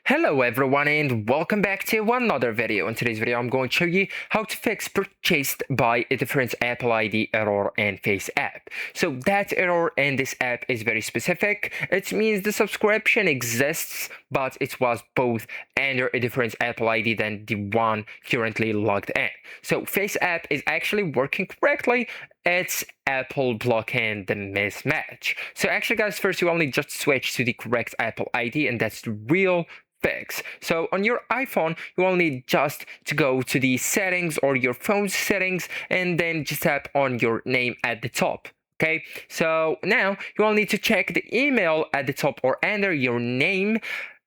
Hello everyone and welcome back to another video. In today's video I'm going to show you how to fix purchased by a different Apple ID error in FaceApp. So that error in this app is very specific. It means the subscription exists but it was both under a different Apple ID than the one currently logged in. So FaceApp is actually working correctly. It's Apple blocking the mismatch. So actually guys, first you only just switch to the correct Apple ID and that's the real fix. So on your iPhone, you will need just to go to the settings or your phone's settings and then just tap on your name at the top. Okay, so now you will need to check the email at the top or enter your name.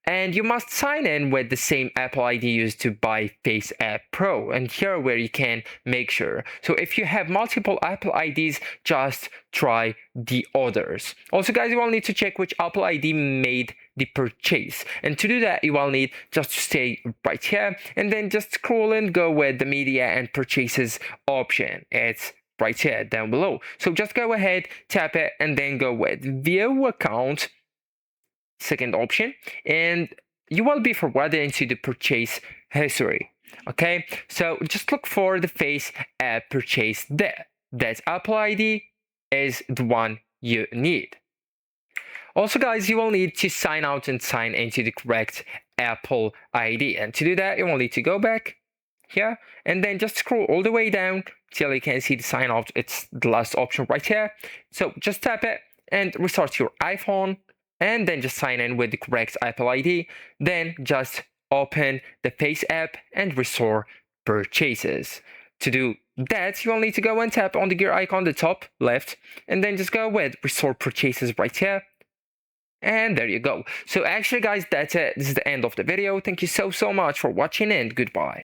And you must sign in with the same Apple ID used to buy FaceApp Pro. And here where you can make sure. So if you have multiple Apple IDs, just try the others. Also guys, you will need to check which Apple ID made the purchase. And to do that, you will need just to stay right here and then just scroll and go with the media and purchases option. It's right here down below. So just go ahead, tap it, and then go with view account. Second option, and you will be forwarded into the purchase history. Okay, so just look for the FaceApp purchase there. That Apple ID is the one you need. Also guys, you will need to sign out and sign into the correct Apple ID, and to do that you will need to go back here and then just scroll all the way down till you can see the sign out. It's the last option right here. So just tap it and restart your iPhone and then just sign in with the correct Apple ID. Then just open the FaceApp and restore purchases. To do that, you will need to go and tap on the gear icon on the top left and then just go with restore purchases right here. And there you go. So actually guys, that's it. This is the end of the video. Thank you so much for watching and goodbye.